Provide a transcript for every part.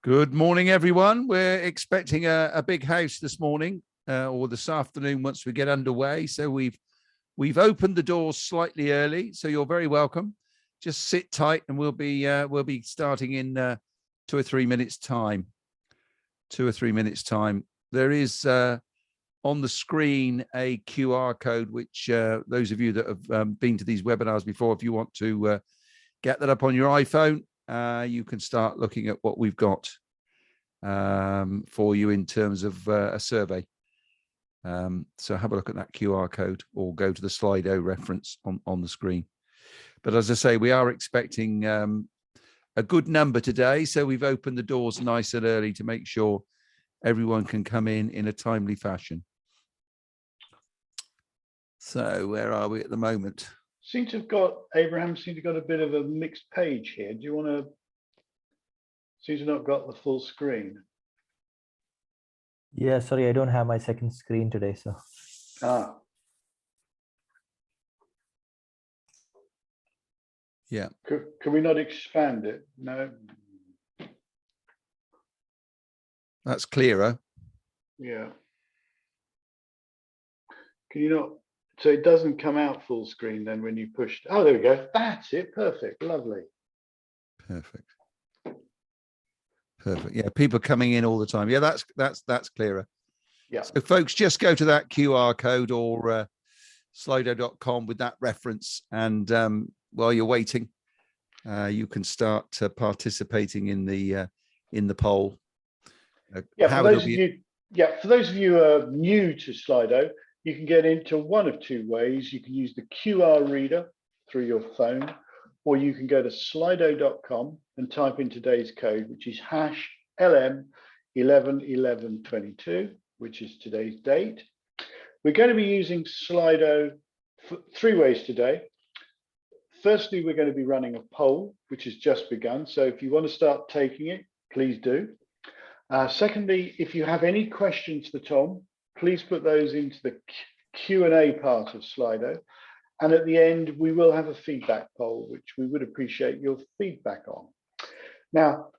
Good morning, everyone. We're expecting a big house this morning or this afternoon once we get underway. So we've opened the doors slightly early, so you're very welcome. Just sit tight, and we'll be starting in 2 or 3 minutes time. 2 or 3 minutes time. There is on the screen a QR code, which those of you that have been to these webinars before, if you want to get that up on your iPhone, you can start looking at what we've got for you in terms of a survey. So have a look at that QR code or go to the Slido reference on the screen. But as I say, we are expecting a good number today. So we've opened the doors nice and early to make sure everyone can come in a timely fashion. So where are we at the moment? Abraham seems to have got a bit of a mixed page here. Do you want to? Seems to not got the full screen. Yeah, sorry, I don't have my second screen today, so. Yeah. Can we not expand it? No. That's clearer. Yeah. Can you not? So it doesn't come out full screen then when you push. Oh, there we go. That's it. Perfect. Lovely. Perfect. Yeah, people coming in all the time. Yeah, that's clearer. Yeah. So folks, just go to that QR code or slido.com with that reference, and while you're waiting, you can start participating in the poll. For those of you who are new to Slido, you can get into one of two ways. You can use the QR reader through your phone, or you can go to slido.com and type in today's code, which is #LM111122, which is today's date. We're going to be using Slido for 3 ways today. Firstly, we're going to be running a poll, which has just begun. So if you want to start taking it, please do. Secondly, if you have any questions for Tom, please put those into the Q&A part of Slido. And at the end, we will have a feedback poll, which we would appreciate your feedback on. Now,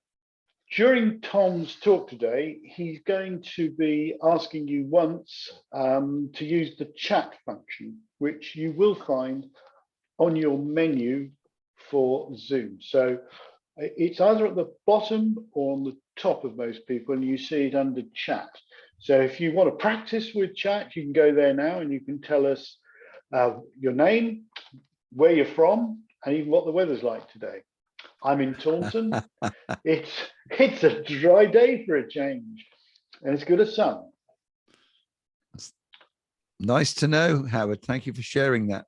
during Tom's talk today, he's going to be asking you once to use the chat function, which you will find on your menu for Zoom. So it's either at the bottom or on the top of most people, and you see it under chat. So if you want to practice with chat, you can go there now and you can tell us your name, where you're from, and even what the weather's like today. I'm in Taunton. It's a dry day for a change, and it's good as sun. Nice to know, Howard. Thank you for sharing that.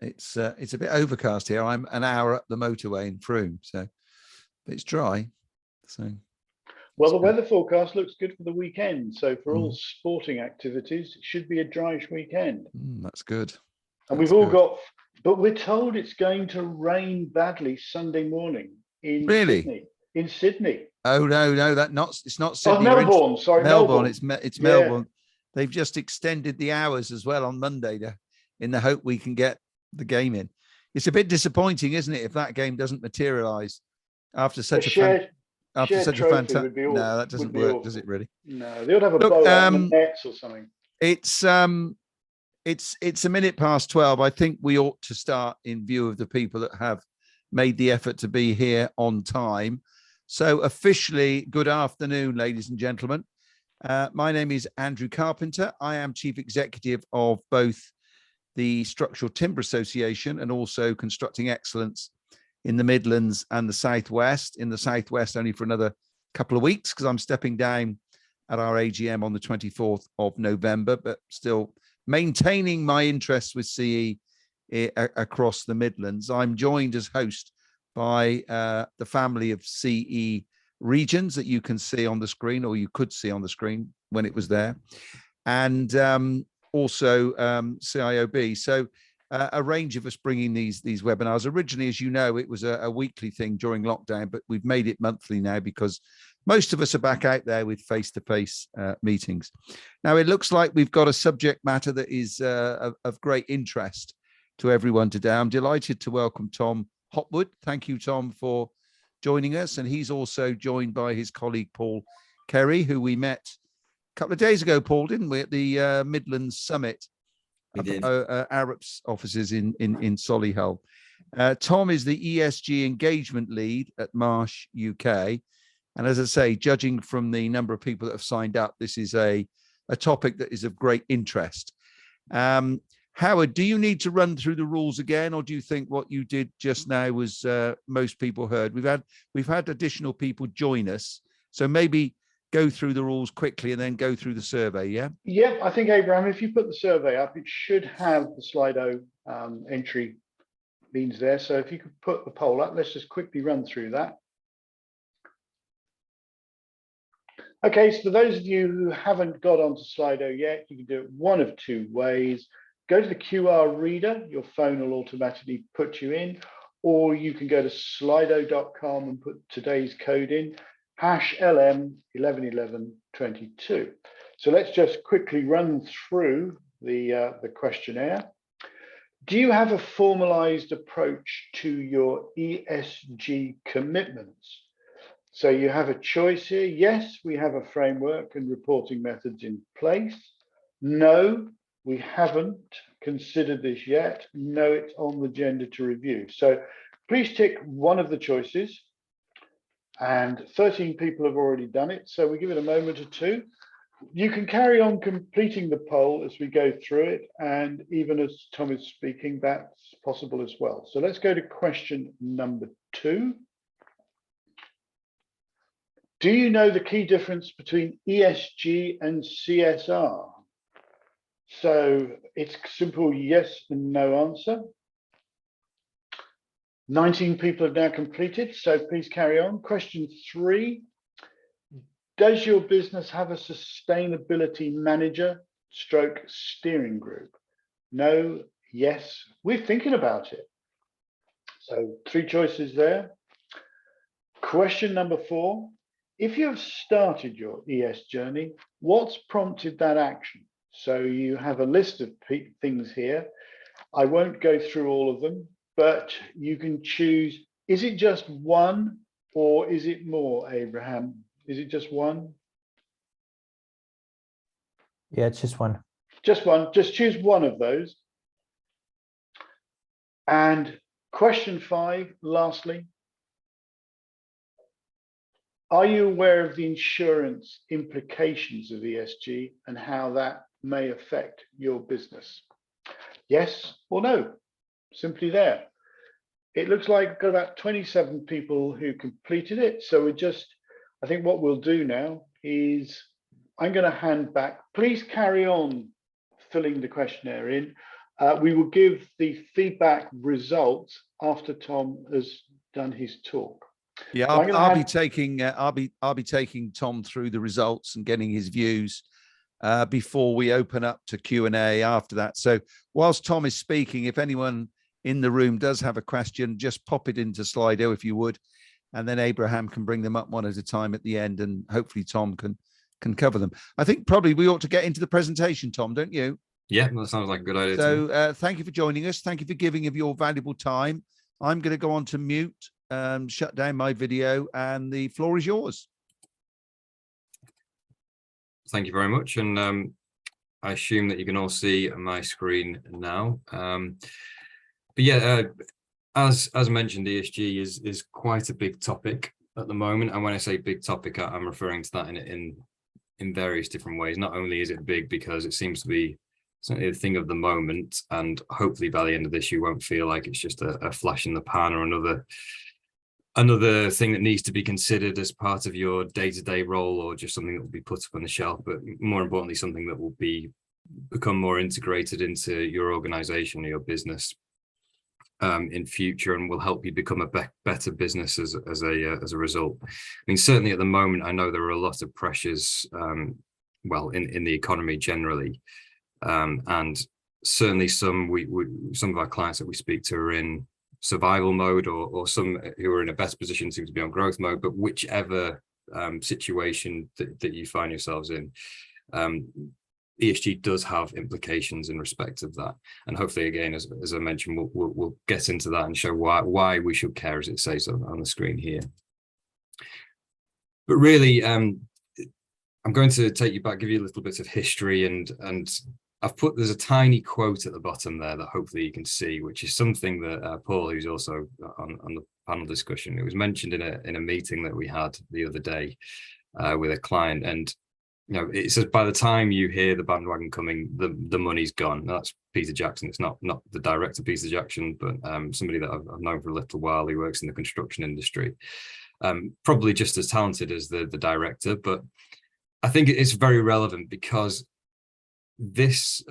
It's a bit overcast here. I'm an hour up the motorway in Frome, so it's dry. So. Well, the weather forecast looks good for the weekend. So for all sporting activities, it should be a dryish weekend. That's good. And we've all got, but we're told it's going to rain badly Sunday morning in Sydney. In Sydney. Oh no, it's not Sydney. Oh, Melbourne. Sorry, Melbourne. It's Melbourne. They've just extended the hours as well on Monday in the hope we can get the game in. It's a bit disappointing, isn't it, if that game doesn't materialize after such a fantastic. No, that doesn't work, does it? Really? No, they ought to have a bow on the nets or something. It's a minute past 12. I think we ought to start in view of the people that have made the effort to be here on time. So officially, good afternoon, ladies and gentlemen. My name is Andrew Carpenter. I am Chief Executive of both the Structural Timber Association and also Constructing Excellence in the Midlands and the Southwest. In the Southwest only for another couple of weeks because I'm stepping down at our AGM on the 24th of November, but still maintaining my interest with CE across the Midlands. I'm joined as host by the family of CE regions that you can see on the screen, or you could see on the screen when it was there, and also CIOB. So a range of us bringing these webinars. Originally, as you know, it was a weekly thing during lockdown, but we've made it monthly now because most of us are back out there with face-to-face meetings. Now, it looks like we've got a subject matter that is of great interest to everyone today. I'm delighted to welcome Tom Hopwood. Thank you, Tom, for joining us, and he's also joined by his colleague Paul Kerry, who we met a couple of days ago, Paul, didn't we, at the Midlands Summit? We did. Arab's offices in Solihull. Tom is the ESG engagement lead at Marsh UK. And as I say, judging from the number of people that have signed up, this is a topic that is of great interest. Howard, do you need to run through the rules again, or do you think what you did just now was most people heard? We've had additional people join us, so maybe go through the rules quickly and then go through the survey. Yeah. Yeah, I think Abraham, if you put the survey up, it should have the Slido entry means there. So if you could put the poll up, let's just quickly run through that. Okay, so for those of you who haven't got onto Slido yet, you can do it one of two ways. Go to the QR reader, your phone will automatically put you in, or you can go to slido.com and put today's code in, #LM111122. So let's just quickly run through the questionnaire. Do you have a formalized approach to your ESG commitments? So you have a choice here. Yes, we have a framework and reporting methods in place. No, we haven't considered this yet. No, it's on the agenda to review. So please tick one of the choices. And 13 people have already done it. So we give it a moment or two. You can carry on completing the poll as we go through it. And even as Tom is speaking, that's possible as well. So let's go to question number 2. Do you know the key difference between ESG and CSR? So it's simple yes and no answer. 19 people have now completed, so please carry on. Question 3, does your business have a sustainability manager stroke steering group? No, yes, we're thinking about it. So 3 choices there. Question number 4, if you have started your ES journey, what's prompted that action? So you have a list of things here. I won't go through all of them, but you can choose, is it just one or is it more, Abraham? Is it just one? Yeah, it's just one. Just one, just choose one of those. And question 5, lastly, are you aware of the insurance implications of ESG and how that may affect your business? Yes or no? Simply there. It looks like we've got about 27 people who completed it. So I think what we'll do now is I'm going to hand back. Please carry on filling the questionnaire in. We will give the feedback results after Tom has done his talk. Yeah, So I'll be taking Tom through the results and getting his views before we open up to Q&A after that. So whilst Tom is speaking, if anyone in the room does have a question, just pop it into Slido if you would, and then Abraham can bring them up one at a time at the end, and hopefully Tom can cover them. I think probably we ought to get into the presentation, Tom, don't you? Yeah, that sounds like a good idea. So thank you for joining us. Thank you for giving of your valuable time. I'm going to go on to mute, shut down my video, and the floor is yours. Thank you very much. And I assume that you can all see my screen now. But yeah, as mentioned, ESG is quite a big topic at the moment. And when I say big topic, I'm referring to that in various different ways. Not only is it big because it seems to be certainly the thing of the moment, and hopefully by the end of this, you won't feel like it's just a flash in the pan or another thing that needs to be considered as part of your day-to-day role, or just something that will be put up on the shelf, but more importantly, something that will become more integrated into your organization or your business in future, and will help you become a better business as a result. I mean, certainly at the moment, I know there are a lot of pressures, well, in the economy generally, and certainly some of our clients that we speak to are in survival mode, or some who are in a better position seem to be on growth mode. But whichever situation that you find yourselves in, ESG does have implications in respect of that, and hopefully, again, as I mentioned, we'll get into that and show why we should care, as it says on the screen here. But really, I'm going to take you back, give you a little bit of history, and there's a tiny quote at the bottom there that hopefully you can see, which is something that Paul, who's also on the panel discussion, it was mentioned in a meeting that we had the other day with a client, and it says, by the time you hear the bandwagon coming, the money's gone. Now, that's Peter Jackson. It's not the director Peter Jackson, but somebody that I've known for a little while. He works in the construction industry. Probably just as talented as the director, but I think it's very relevant because this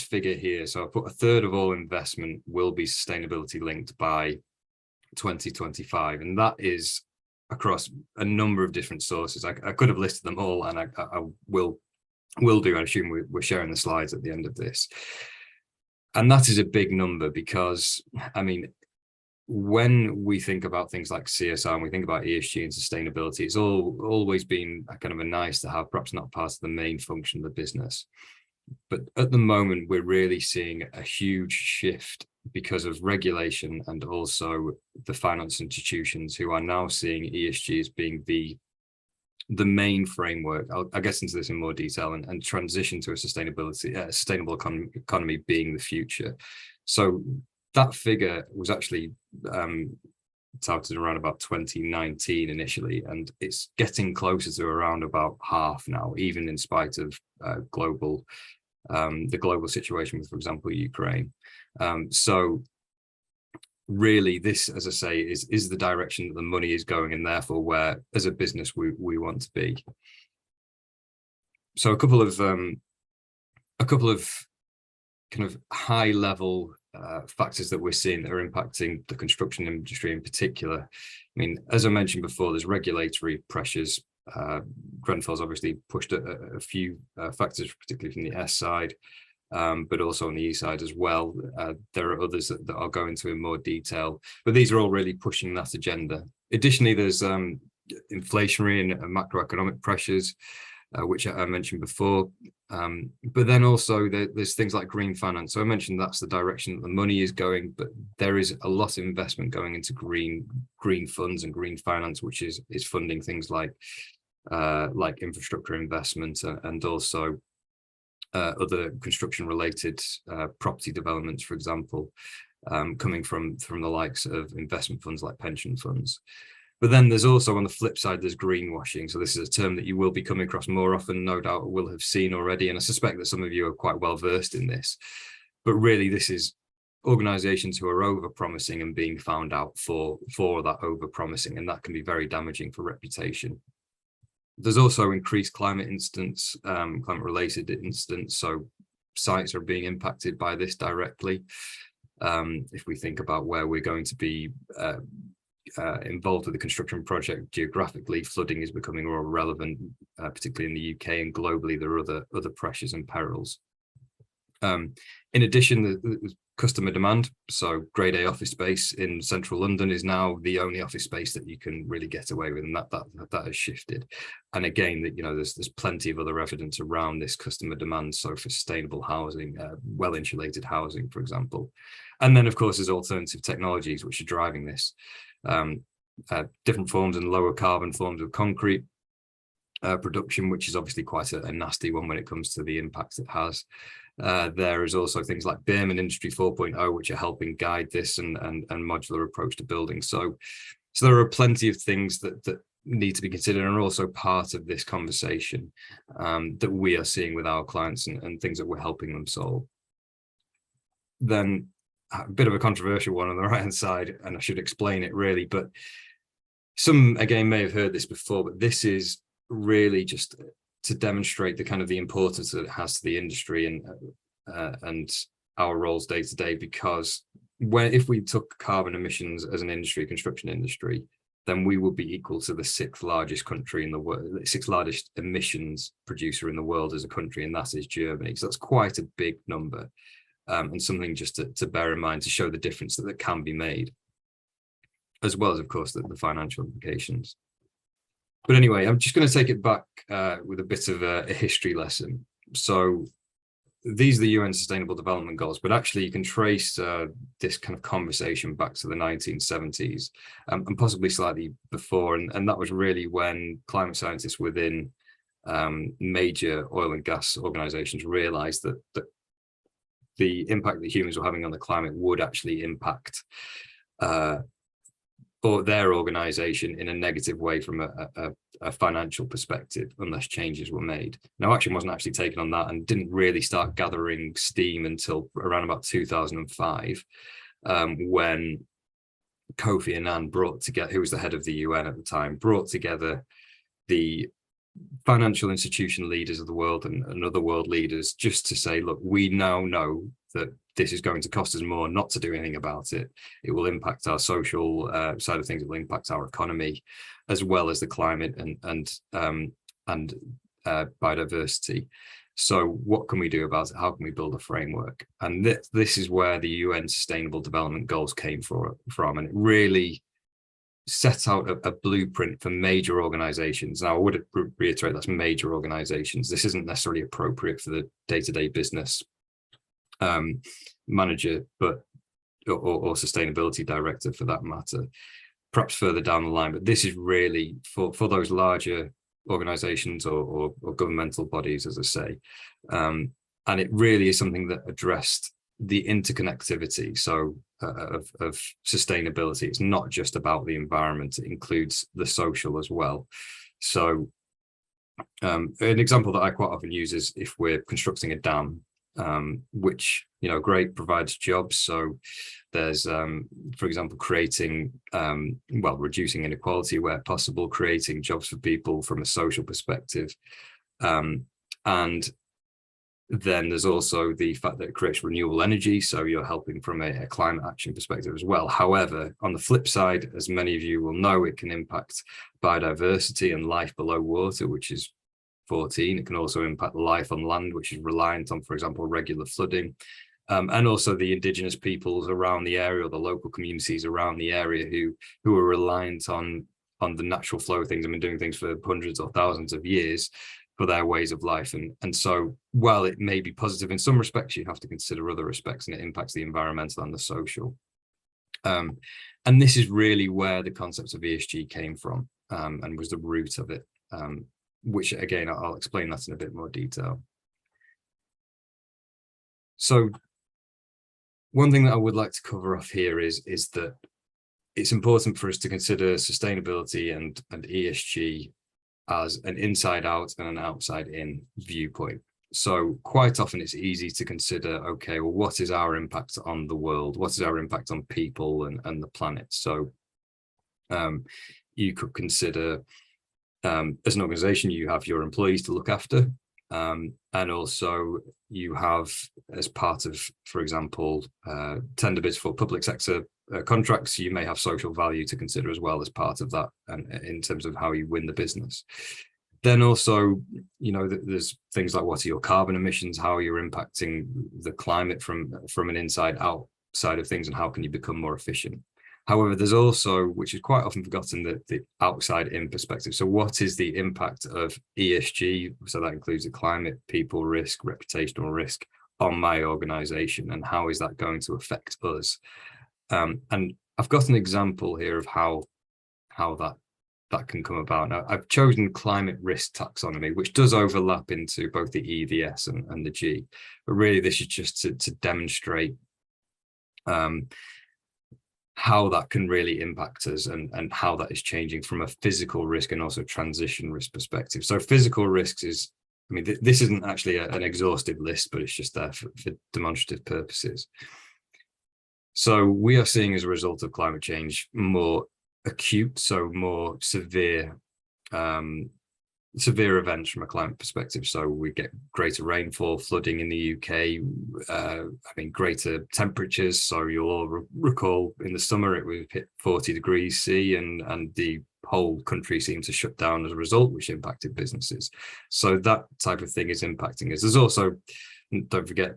figure here, so I put a third of all investment will be sustainability linked by 2025, and that is across a number of different sources. I could have listed them all, and I will do. I assume we're sharing the slides at the end of this, and that is a big number because, I mean, when we think about things like CSR and we think about ESG and sustainability, it's always been a kind of a nice to have, perhaps not part of the main function of the business. But at the moment, we're really seeing a huge shift because of regulation and also the finance institutions who are now seeing ESG as being the main framework. I'll get into this in more detail, and transition to a sustainable economy being the future. So that figure was actually touted around about 2019 initially, and it's getting closer to around about half now, even in spite of the global situation with, for example, Ukraine. So really, this, as I say, is the direction that the money is going, and therefore where, as a business, we want to be. So a couple of kind of high level factors that we're seeing that are impacting the construction industry in particular. I mean, as I mentioned before, there's regulatory pressures. Grenfell's obviously pushed a few factors, particularly from the S side, but also on the E side as well. There are others that I'll go into in more detail, but these are all really pushing that agenda. Additionally, there's inflationary and macroeconomic pressures, which I mentioned before. But then also there's things like green finance. So I mentioned that's the direction that the money is going, but there is a lot of investment going into green funds and green finance, which is funding things like infrastructure investment and also other construction related property developments, for example, coming from the likes of investment funds like pension funds. But then there's also, on the flip side, there's greenwashing. So this is a term that you will be coming across more often, no doubt will have seen already. And I suspect that some of you are quite well versed in this. But really, this is organizations who are over-promising and being found out for that over-promising. And that can be very damaging for reputation. There's also increased climate climate-related incidents. So sites are being impacted by this directly. If we think about where we're going to be involved with the construction project geographically, flooding is becoming more relevant, particularly in the UK, and globally there are other pressures and perils. In addition, the customer demand, so grade A office space in central London is now the only office space that you can really get away with, and that has shifted. And again, that there's plenty of other evidence around this customer demand, so for sustainable housing, well insulated housing, for example. And then of course there's alternative technologies which are driving this. Different forms and lower carbon forms of concrete production, which is obviously quite a nasty one when it comes to the impact it has. There is also things like BIM and Industry 4.0, which are helping guide this and modular approach to building. So there are plenty of things that need to be considered and are also part of this conversation that we are seeing with our clients and things that we're helping them solve. Then a bit of a controversial one on the right hand side, and I should explain it really, but some again may have heard this before, but this is really just to demonstrate the kind of the importance that it has to the industry and our roles day to day, because if we took carbon emissions as an industry, construction industry, then we would be equal to the sixth largest country in the world, the sixth largest emissions producer in the world as a country, and that is Germany. So that's quite a big number. And something just to bear in mind to show the difference that can be made, as well as, of course, the financial implications. But anyway, I'm just going to take it back with a bit of a history lesson. So these are the UN Sustainable Development Goals, but actually you can trace this kind of conversation back to the 1970s and possibly slightly before. And that was really when climate scientists within major oil and gas organizations realized that the impact that humans were having on the climate would actually impact or their organization in a negative way from a financial perspective, unless changes were made. Now, action wasn't actually taken on that and didn't really start gathering steam until around about 2005, when Kofi Annan brought together, who was the head of the UN at the time, brought together the financial institution leaders of the world and other world leaders just to say, look, we now know that this is going to cost us more not to do anything about it. It will impact our social side of things. It will impact our economy, as well as the climate and biodiversity. So what can we do about it? How can we build a framework? And this is where the UN Sustainable Development Goals came from. And it really set out a blueprint for major organizations. Now, I would reiterate that's major organizations. This isn't necessarily appropriate for the day-to-day business manager, but or sustainability director for that matter, perhaps further down the line. But this is really for those larger organizations or governmental bodies, as I say. And it really is something that addressed the interconnectivity of sustainability. It's not just about the environment, it includes the social as well. So an example that I quite often use is if we're constructing a dam, which, great, provides jobs. So there's, for example, creating, reducing inequality where possible, creating jobs for people from a social perspective. And then there's also the fact that it creates renewable energy. So you're helping from a climate action perspective as well. However, on the flip side, as many of you will know, it can impact biodiversity and life below water, which is 14. It can also impact life on land, which is reliant on, for example, regular flooding. And also the indigenous peoples around the area, or the local communities around the area who are reliant on the natural flow of things and been doing things for hundreds or thousands of years for their ways of life. And so while it may be positive in some respects, you have to consider other respects, and it impacts the environmental and the social. And this is really where the concept of ESG came from, and was the root of it, which again, I'll explain that in a bit more detail. So one thing that I would like to cover off here is that it's important for us to consider sustainability and ESG as an inside out and an outside in viewpoint. So quite often it's easy to consider, okay, well, what is our impact on the world? What is our impact on people and the planet? So you could consider, as an organization, you have your employees to look after. And also you have, as part of, for example, tender bids for public sector contracts, you may have social value to consider as well as part of that, and in terms of how you win the business. Then also, there's things like, what are your carbon emissions, how you're impacting the climate from an inside out side of things, and how can you become more efficient. However, there's also, which is quite often forgotten, the outside in perspective. So what is the impact of ESG? So that includes the climate, people risk, reputational risk on my organization, and how is that going to affect us? And I've got an example here of how that can come about. Now, I've chosen climate risk taxonomy, which does overlap into both the E, the S, and the G. But really, this is just to demonstrate how that can really impact us, and how that is changing from a physical risk and also transition risk perspective. So physical risks is, this isn't actually an exhaustive list, but it's just there for demonstrative purposes. So we are seeing, as a result of climate change, more acute, so more severe events from a climate perspective. So we get greater rainfall, flooding in the UK, greater temperatures. So you'll all recall in the summer it would hit 40 degrees C, and the whole country seemed to shut down as a result, which impacted businesses. So that type of thing is impacting us. There's also, don't forget,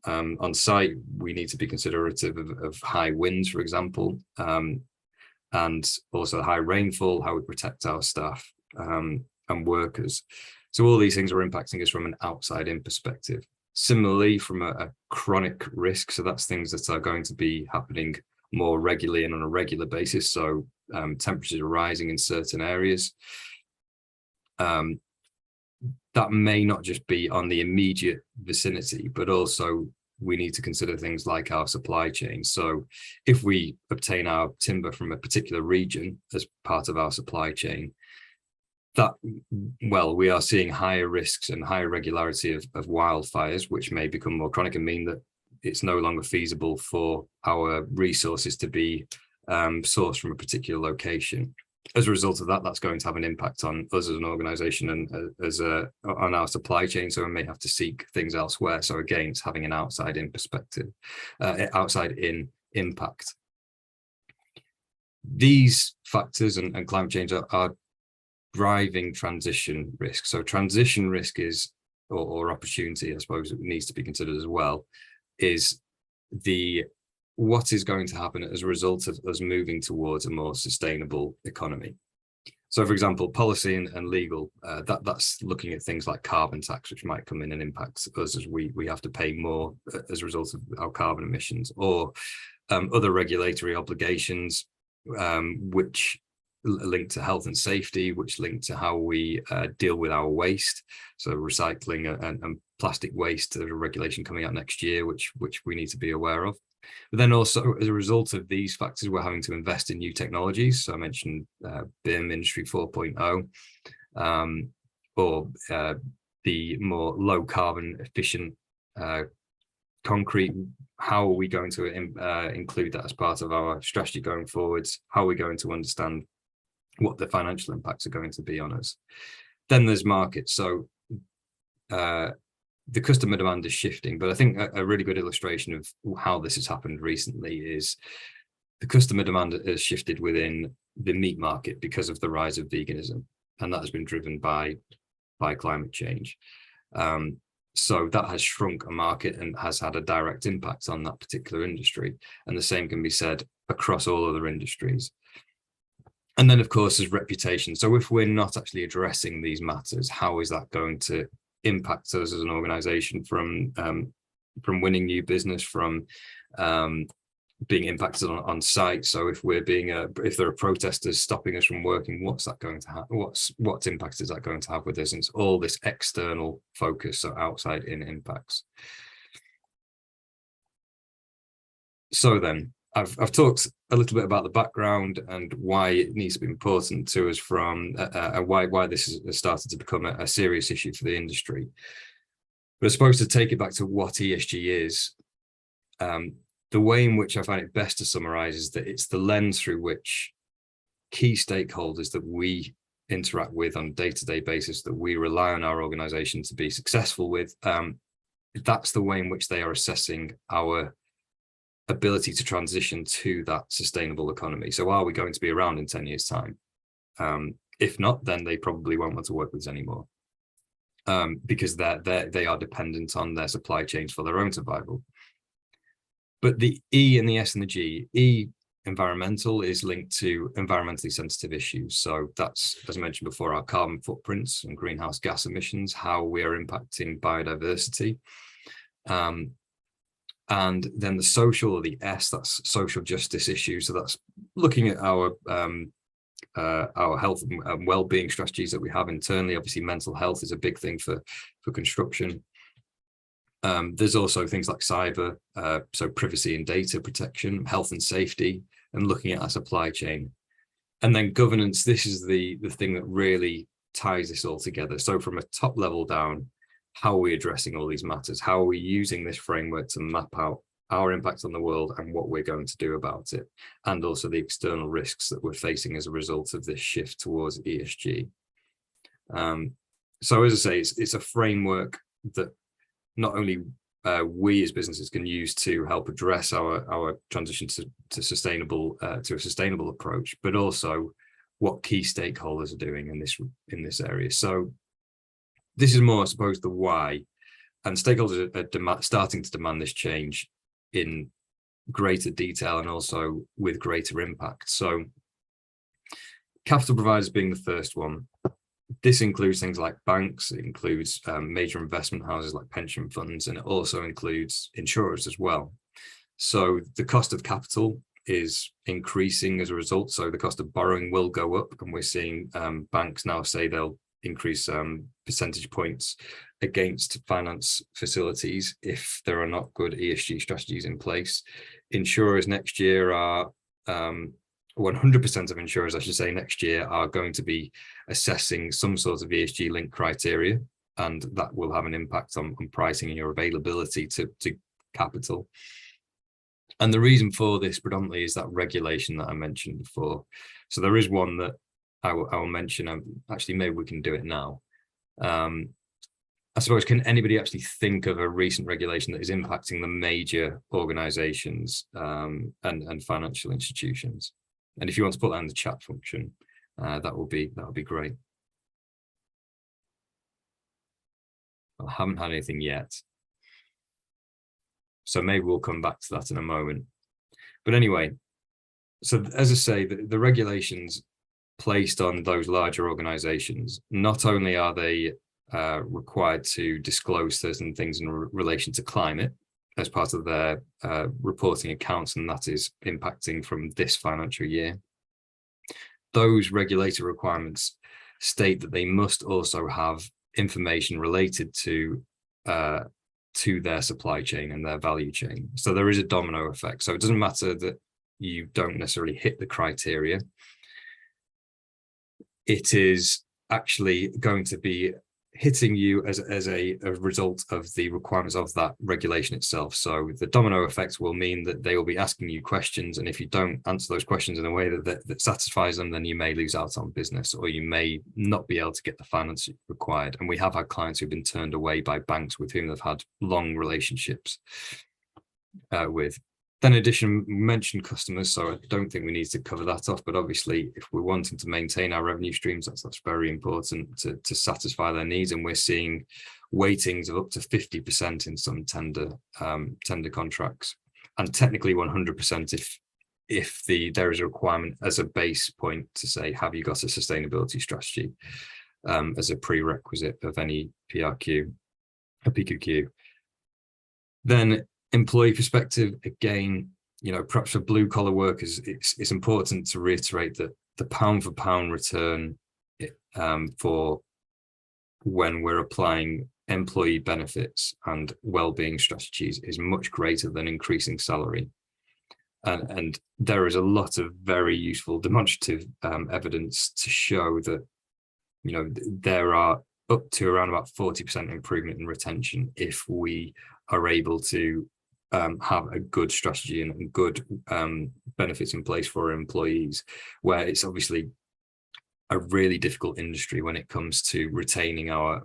on site, we need to be considerative of high winds, for example, and also high rainfall, how we protect our staff and workers. So all these things are impacting us from an outside in perspective. Similarly, from a chronic risk, so that's things that are going to be happening more regularly and on a regular basis. So temperatures are rising in certain areas. That may not just be on the immediate vicinity, but also we need to consider things like our supply chain. So if we obtain our timber from a particular region as part of our supply chain, that, well, we are seeing higher risks and higher regularity of wildfires, which may become more chronic and mean that it's no longer feasible for our resources to be sourced from a particular location. As a result of that, that's going to have an impact on us as an organization and on our supply chain. So we may have to seek things elsewhere. So again, it's having an outside in perspective, outside in impact. These factors and climate change are driving transition risk. So transition risk is, or opportunity, I suppose, it needs to be considered as well, is what is going to happen as a result of us moving towards a more sustainable economy. So, for example, policy and legal, that's looking at things like carbon tax, which might come in and impact us as we have to pay more as a result of our carbon emissions, or other regulatory obligations, which link to health and safety, which link to how we deal with our waste. So recycling and plastic waste, there's a regulation coming out next year, which we need to be aware of. But then also, as a result of these factors, we're having to invest in new technologies. So I mentioned BIM, Industry 4.0, or the more low carbon efficient concrete. How are we going to include that as part of our strategy going forwards? How are we going to understand what the financial impacts are going to be on us? Then there's markets. So the customer demand is shifting, but I think a really good illustration of how this has happened recently is the customer demand has shifted within the meat market because of the rise of veganism, and that has been driven by climate change. So that has shrunk a market and has had a direct impact on that particular industry, and the same can be said across all other industries. And then, of course, there's reputation. So if we're not actually addressing these matters, how is that going to impact us as an organization, from winning new business, from being impacted on site? So if we're if there are protesters stopping us from working, what's that going to have? What impact is that going to have with us? And it's all this external focus, so outside in impacts. So then I've talked a little bit about the background and why it needs to be important to us, from why this has started to become a serious issue for the industry. But I suppose to take it back to what ESG is, the way in which I find it best to summarize is that it's the lens through which key stakeholders that we interact with on a day-to-day basis, that we rely on our organization to be successful with, that's the way in which they are assessing our ability to transition to that sustainable economy. So are we going to be around in 10 years' time? If not, then they probably won't want to work with us anymore, because they are dependent on their supply chains for their own survival. But the E and the S and the G, E, environmental, is linked to environmentally sensitive issues. So that's, as I mentioned before, our carbon footprints and greenhouse gas emissions, how we are impacting biodiversity. And then the social, or the S, that's social justice issues. So that's looking at our health and well-being strategies that we have internally. Obviously, mental health is a big thing for construction. There's also things like cyber, so privacy and data protection, health and safety, and looking at our supply chain. And then governance, this is the thing that really ties this all together. So from a top level down, how are we addressing all these matters? How are we using this framework to map out our impact on the world and what we're going to do about it? And also the external risks that we're facing as a result of this shift towards ESG. So as I say, it's a framework that not only we as businesses can use to help address our transition to a sustainable approach, but also what key stakeholders are doing in this area. So this is more, I suppose, the why, and stakeholders are starting to demand this change in greater detail and also with greater impact. So capital providers being the first one, this includes things like banks, it includes major investment houses like pension funds, and it also includes insurers as well. So the cost of capital is increasing as a result. So the cost of borrowing will go up, and we're seeing banks now say they'll increase percentage points against finance facilities if there are not good ESG strategies in place. Insurers next year are 100% of insurers, I should say, next year are going to be assessing some sort of ESG linked criteria, and that will have an impact on pricing and your availability to capital. And the reason for this predominantly is that regulation that I mentioned before. So there is one that I will mention. Actually, maybe we can do it now. I suppose, can anybody actually think of a recent regulation that is impacting the major organizations and financial institutions? And if you want to put that in the chat function, that would be great. I haven't had anything yet, so maybe we'll come back to that in a moment. But anyway, so as I say, the regulations placed on those larger organizations, not only are they required to disclose certain things in relation to climate as part of their reporting accounts, and that is impacting from this financial year. Those regulatory requirements state that they must also have information related to their supply chain and their value chain. So there is a domino effect. So it doesn't matter that you don't necessarily hit the criteria. It is actually going to be hitting you as a result of the requirements of that regulation itself. So the domino effect will mean that they will be asking you questions, and if you don't answer those questions in a way that satisfies them, then you may lose out on business, or you may not be able to get the finance required. And we have had clients who've been turned away by banks with whom they've had long relationships with. Then in addition, we mentioned customers, so I don't think we need to cover that off, but obviously if we're wanting to maintain our revenue streams, that's very important to satisfy their needs. And we're seeing weightings of up to 50% in some tender contracts, and technically 100% if there is a requirement as a base point to say, have you got a sustainability strategy as a prerequisite of any PRQ, a PQQ. Then employee perspective, again, perhaps for blue collar workers, it's important to reiterate that the pound for pound return for when we're applying employee benefits and well-being strategies is much greater than increasing salary. And there is a lot of very useful demonstrative evidence to show that, there are up to around about 40% improvement in retention if we are able to have a good strategy and good benefits in place for our employees, where it's obviously a really difficult industry when it comes to retaining our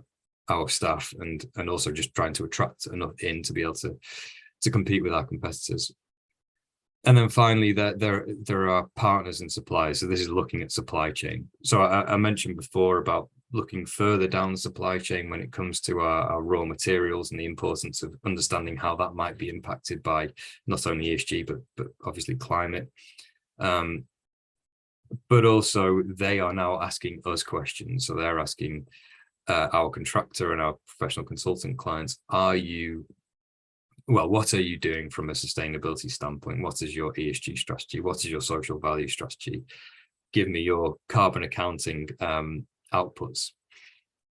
staff and also just trying to attract enough in to be able to compete with our competitors. And then finally, there are partners and suppliers. So this is looking at supply chain. So I mentioned before about looking further down the supply chain when it comes to our raw materials and the importance of understanding how that might be impacted by not only ESG, but obviously climate. But also they are now asking us questions. So they're asking our contractor and our professional consultant clients, what are you doing from a sustainability standpoint? What is your ESG strategy? What is your social value strategy? Give me your carbon accounting outputs.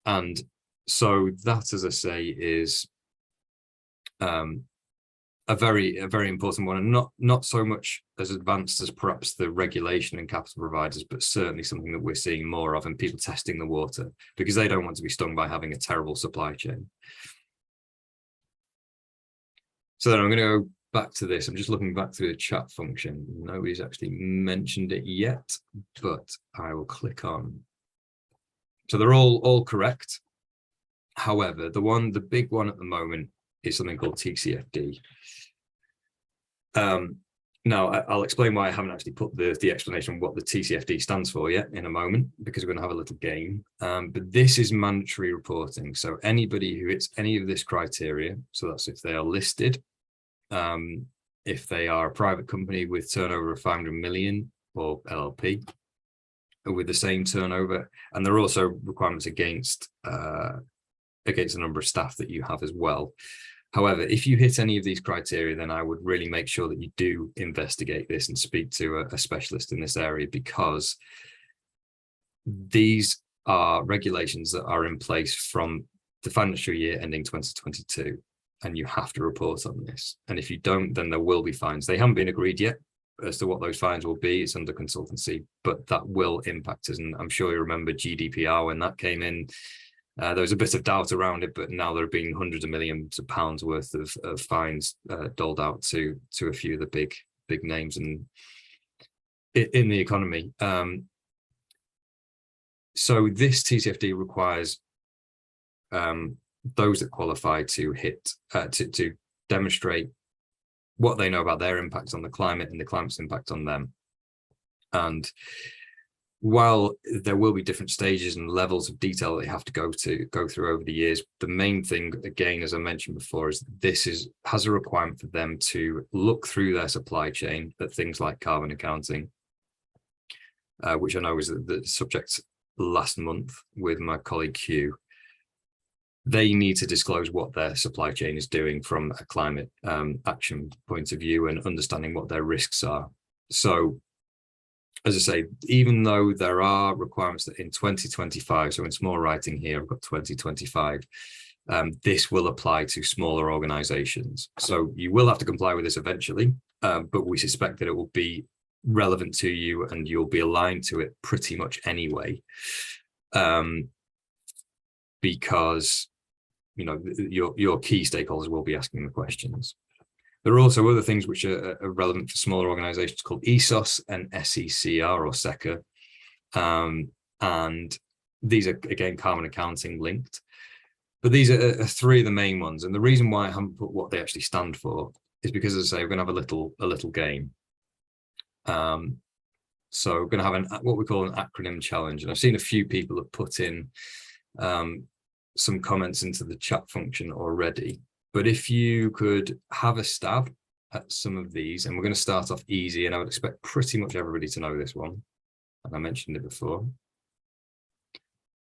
And so that, as I say, is a very important one, and not so much as advanced as perhaps the regulation and capital providers, but certainly something that we're seeing more of, and people testing the water because they don't want to be stung by having a terrible supply chain. So then I'm going to go back to this. I'm just looking back through the chat function. Nobody's actually mentioned it yet, but I will click on. So they're all correct. However, the big one at the moment is something called TCFD. Now, I'll explain why I haven't actually put the explanation of what the TCFD stands for yet in a moment, because we're going to have a little game. But this is mandatory reporting. So anybody who hits any of this criteria, so that's if they are listed, if they are a private company with turnover of 500 million or LLP, with the same turnover, and there are also requirements against a number of staff that you have as well. However, if you hit any of these criteria, then I would really make sure that you do investigate this and speak to a specialist in this area, because these are regulations that are in place from the financial year ending 2022, and you have to report on this. And if you don't, then there will be fines. They haven't been agreed yet as to what those fines will be. It's under consultancy, but that will impact us. And I'm sure you remember GDPR when that came in. There was a bit of doubt around it, but now there have been hundreds of millions of pounds worth of fines doled out to a few of the big names in the economy. So this TCFD requires those that qualify to to demonstrate what they know about their impacts on the climate and the climate's impact on them. And while there will be different stages and levels of detail that they have to go through over the years, the main thing, again, as I mentioned before, is this has a requirement for them to look through their supply chain at things like carbon accounting, which I know was the subject last month with my colleague Hugh. They need to disclose what their supply chain is doing from a climate action point of view and understanding what their risks are. So, as I say, even though there are requirements that in 2025, so in small writing here, I've got 2025, this will apply to smaller organizations. So you will have to comply with this eventually, but we suspect that it will be relevant to you and you'll be aligned to it pretty much anyway, because your key stakeholders will be asking the questions. There are also other things which are relevant for smaller organizations called ESOS and SECR or SECA. And these are, again, carbon accounting linked. But these are three of the main ones. And the reason why I haven't put what they actually stand for is because, as I say, we're going to have a little game. So we're going to have what we call an acronym challenge. And I've seen a few people have put in some comments into the chat function already. But if you could have a stab at some of these, and we're going to start off easy, and I would expect pretty much everybody to know this one, and I mentioned it before.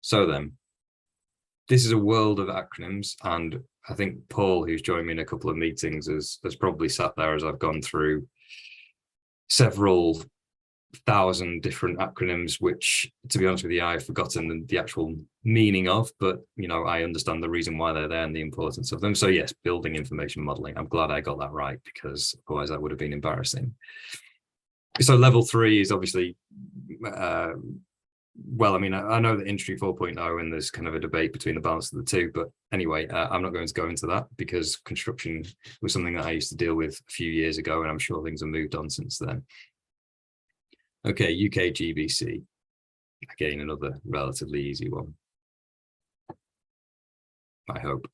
So then, this is a world of acronyms, and I think Paul, who's joined me in a couple of meetings, has probably sat there as I've gone through several thousand different acronyms, which, to be honest with you, I've forgotten the actual meaning of, but I understand the reason why they're there and the importance of them. So yes, building information modeling. I'm glad I got that right, because otherwise that would have been embarrassing. So level 3 is obviously, well, I mean, I know that Industry 4.0, and there's kind of a debate between the balance of the two, but anyway, I'm not going to go into that, because construction was something that I used to deal with a few years ago, and I'm sure things have moved on since then. Okay, UK GBC. Again, another relatively easy one, I hope.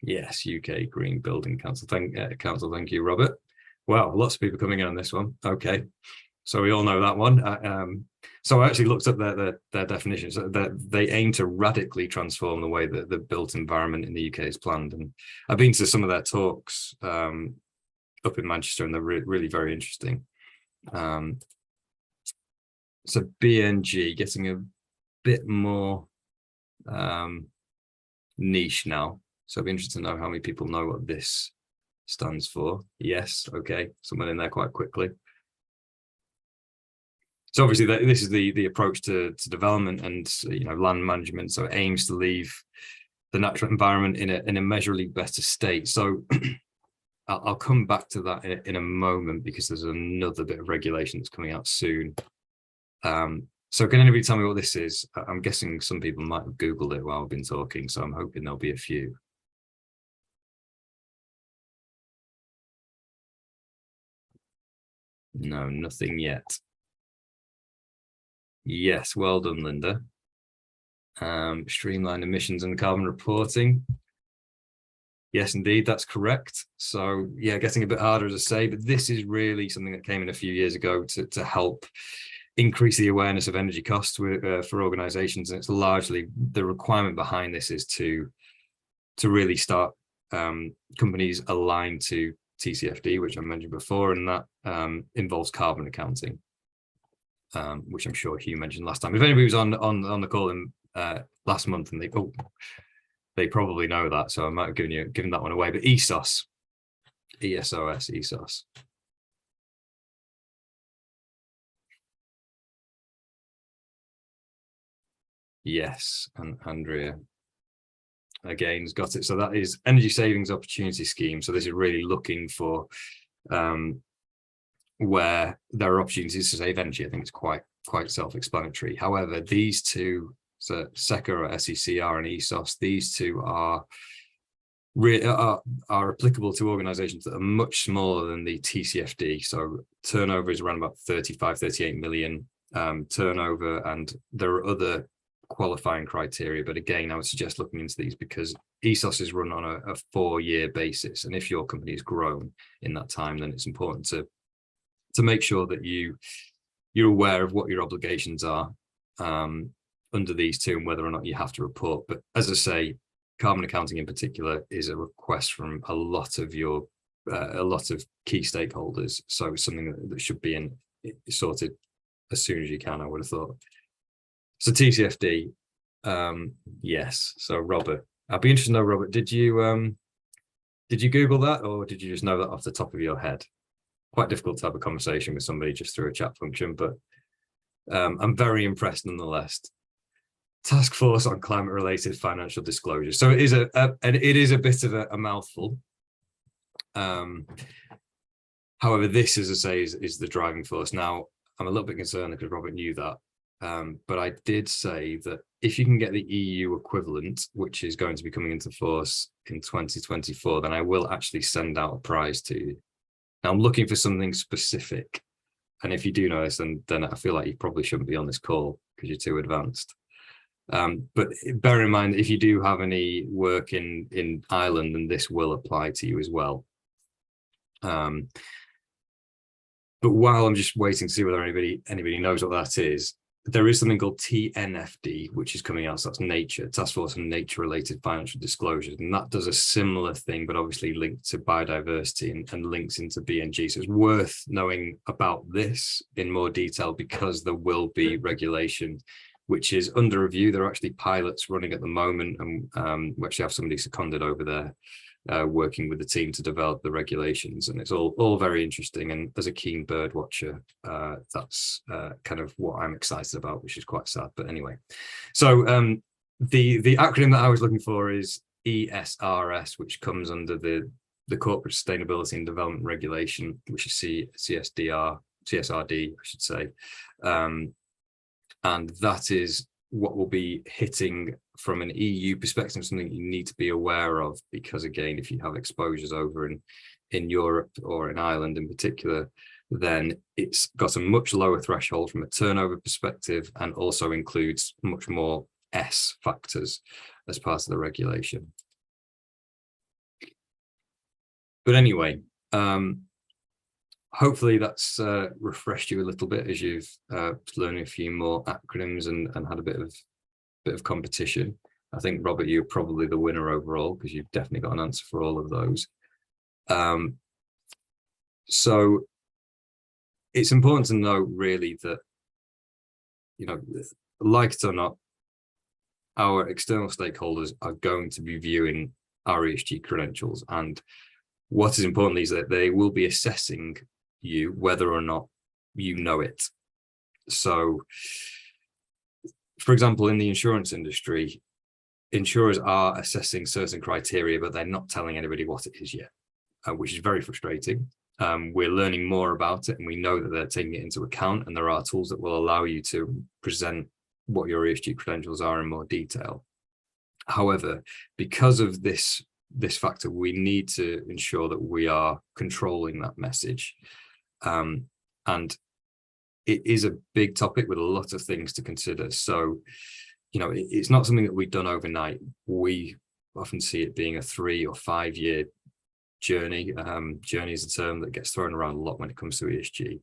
Yes, UK Green Building Council. Thank you, Robert. Wow, lots of people coming in on this one. Okay, so we all know that one. So I actually looked up their definitions. They aim to radically transform the way that the built environment in the UK is planned. And I've been to some of their talks up in Manchester, and they're really very interesting. So BNG, getting a bit more niche now. So I'd be interested to know how many people know what this stands for. Yes, okay, someone in there quite quickly. So obviously this is the approach to development and land management. So it aims to leave the natural environment in a measurably better state. So I'll come back to that in a moment, because there's another bit of regulation that's coming out soon. So can anybody tell me what this is? I'm guessing some people might have Googled it while I've been talking, so I'm hoping there'll be a few. No, nothing yet. Yes, well done, Linda. Streamlined emissions and carbon reporting. Yes, indeed, that's correct. So yeah, getting a bit harder, as I say, but this is really something that came in a few years ago to help increase the awareness of energy costs for organizations. And it's largely, the requirement behind this is to really start companies aligned to TCFD, which I mentioned before, and that involves carbon accounting, which I'm sure Hugh mentioned last time. If anybody was on the call in last month, and they probably know that, so I might have given that one away. But ESOS, ESOS, ESOS. Yes, and Andrea again has got it. So that is Energy Savings Opportunity Scheme. So this is really looking for where there are opportunities to save energy. I think it's quite self-explanatory. However, these two, so SECA or SECR and ESOS, these two are applicable to organizations that are much smaller than the TCFD. So turnover is around about 38 million turnover, and there are other qualifying criteria, but again, I would suggest looking into these because ESOS is run on a 4-year basis, and if your company has grown in that time, then it's important to make sure that you're aware of what your obligations are under these two and whether or not you have to report. But as I say, carbon accounting in particular is a request from a lot of key stakeholders, so it's something that should be sorted as soon as you can, I would have thought. So TCFD, yes. So Robert, I'd be interested to know, Robert, did you Google that, or did you just know that off the top of your head? Quite difficult to have a conversation with somebody just through a chat function, but I'm very impressed nonetheless. Task Force on Climate-Related Financial Disclosure. So it is a bit of a mouthful. However, this, as I say, is the driving force. Now, I'm a little bit concerned because Robert knew that. But I did say that if you can get the EU equivalent, which is going to be coming into force in 2024, then I will actually send out a prize to you. Now, I'm looking for something specific. And if you do know this, then I feel like you probably shouldn't be on this call because you're too advanced. But bear in mind, if you do have any work in Ireland, then this will apply to you as well. But while I'm just waiting to see whether anybody knows what that is, there is something called TNFD, which is coming out. So that's Nature, Task Force on Nature-Related Financial Disclosures. And that does a similar thing, but obviously linked to biodiversity and links into BNG. So it's worth knowing about this in more detail because there will be regulation, which is under review. There are actually pilots running at the moment, and we actually have somebody seconded over there working with the team to develop the regulations, and it's all very interesting. And as a keen bird watcher, that's kind of what I'm excited about, which is quite sad, but anyway. So the acronym that I was looking for is ESRS, which comes under the Corporate Sustainability and Development Regulation, which is CSRD, I should say, and that is what will be hitting from an EU perspective, something you need to be aware of, because again, if you have exposures over in Europe or in Ireland in particular, then it's got a much lower threshold from a turnover perspective and also includes much more S factors as part of the regulation. But anyway, hopefully that's refreshed you a little bit as you've learned a few more acronyms and had a bit of competition. I think, Robert, you're probably the winner overall because you've definitely got an answer for all of those. So it's important to note really that, you know, like it or not, our external stakeholders are going to be viewing our ESG credentials, and what is important is that they will be assessing you whether or not you know it. So, for example, in the insurance industry, insurers are assessing certain criteria, but they're not telling anybody what it is yet, which is very frustrating. We're learning more about it, and we know that they're taking it into account, and there are tools that will allow you to present what your ESG credentials are in more detail. However, because of this factor, we need to ensure that we are controlling that message. And it is a big topic with a lot of things to consider. So, you know, it's not something that we've done overnight. We often see it being a 3 or 5 year journey. Journey is a term that gets thrown around a lot when it comes to ESG.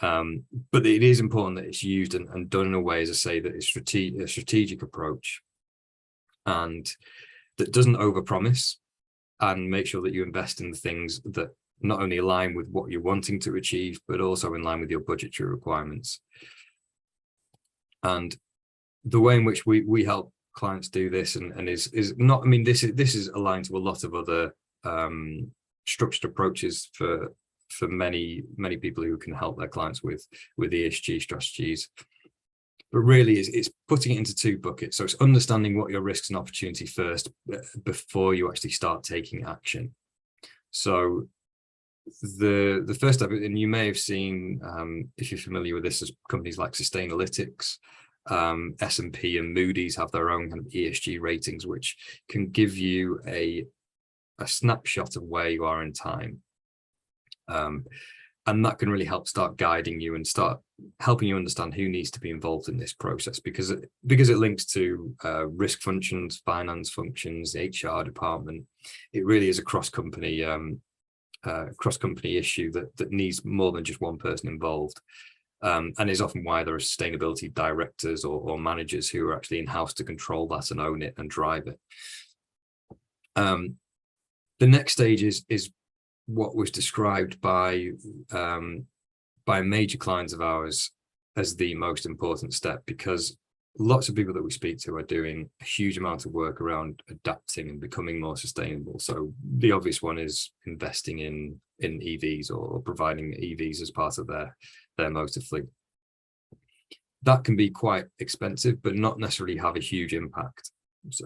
But it is important that it's used and done in a way, as I say, that is a strategic approach and that doesn't overpromise. and make sure that you invest in the things that not only align with what you're wanting to achieve, but also in line with your budgetary requirements. And the way in which we help clients do this and is not, I mean, this is aligned to a lot of other structured approaches for many people who can help their clients with ESG strategies. But really it's putting it into two buckets. So it's understanding what your risks and opportunity first before you actually start taking action. So the first step, and you may have seen, if you're familiar with this, as companies like Sustainalytics, S&P and Moody's have their own kind of ESG ratings, which can give you a snapshot of where you are in time. And that can really help start guiding you and start helping you understand who needs to be involved in this process, because it links to risk functions, finance functions, the HR department. It really is a cross-company issue that needs more than just one person involved, and is often why there are sustainability directors or managers who are actually in-house to control that and own it and drive it. The next stage is what was described by major clients of ours as the most important step, because lots of people that we speak to are doing a huge amount of work around adapting and becoming more sustainable. So the obvious one is investing in EVs or providing EVs as part of their motor fleet. That can be quite expensive, but not necessarily have a huge impact.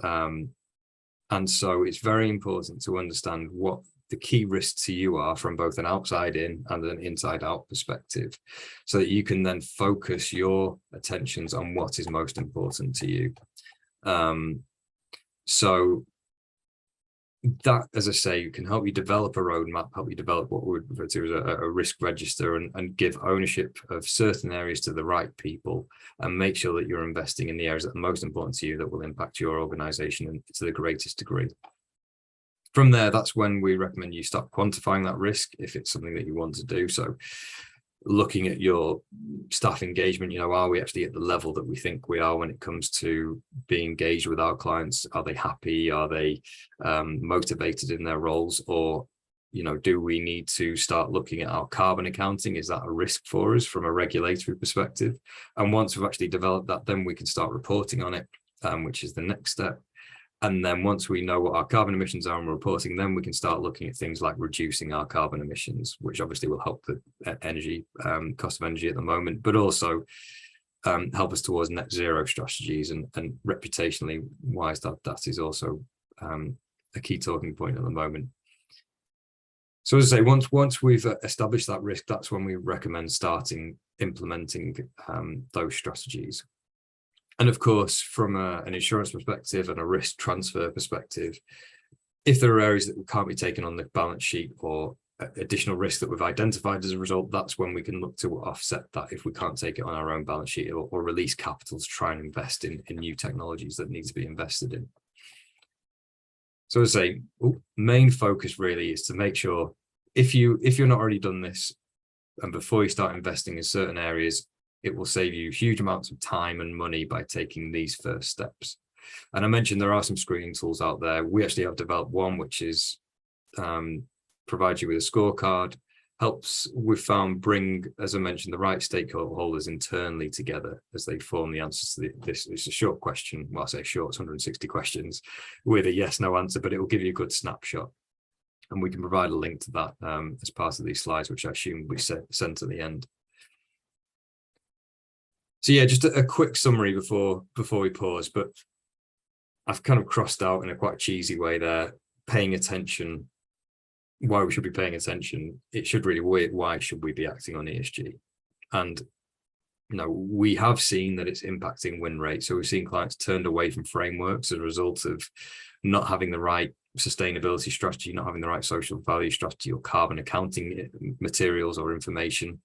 And so it's very important to understand what the key risks to you are from both an outside in and an inside out perspective, so that you can then focus your attentions on what is most important to you. So that, as I say, can help you develop a roadmap, help you develop what we would refer to as a risk register, and give ownership of certain areas to the right people, and make sure that you're investing in the areas that are most important to you, that will impact your organization to the greatest degree. From there, that's when we recommend you start quantifying that risk if it's something that you want to do. So looking at your staff engagement, are we actually at the level that we think we are when it comes to being engaged with our clients? Are they happy? Are they motivated in their roles? Or, do we need to start looking at our carbon accounting? Is that a risk for us from a regulatory perspective? And once we've actually developed that, then we can start reporting on it, which is the next step. And then once we know what our carbon emissions are and we're reporting, then we can start looking at things like reducing our carbon emissions, which obviously will help the energy cost of energy at the moment, but also help us towards net zero strategies. And reputationally wise, that is also a key talking point at the moment. So as I say, once we've established that risk, that's when we recommend starting implementing those strategies. And of course, from an insurance perspective and a risk transfer perspective, if there are areas that can't be taken on the balance sheet or additional risk that we've identified as a result, that's when we can look to offset that if we can't take it on our own balance sheet, or release capital to try and invest in new technologies that need to be invested in. So as I say, main focus really is to make sure if you're not already done this, and before you start investing in certain areas, it will save you huge amounts of time and money by taking these first steps. And I mentioned there are some screening tools out there. We actually have developed one which is provides you with a scorecard, helps, we've found, bring, as I mentioned, the right stakeholders internally together as they form the answers to this. It's a short question. Well, I say short, it's 160 questions with a yes, no answer, but it will give you a good snapshot. And we can provide a link to that as part of these slides, which I assume we sent at the end. So yeah, just a quick summary before we pause, but I've kind of crossed out in a quite cheesy way there, paying attention, why we should be paying attention. It should really, why should we be acting on ESG? And we have seen that it's impacting win rate. So we've seen clients turned away from frameworks as a result of not having the right sustainability strategy, not having the right social value strategy or carbon accounting materials or information.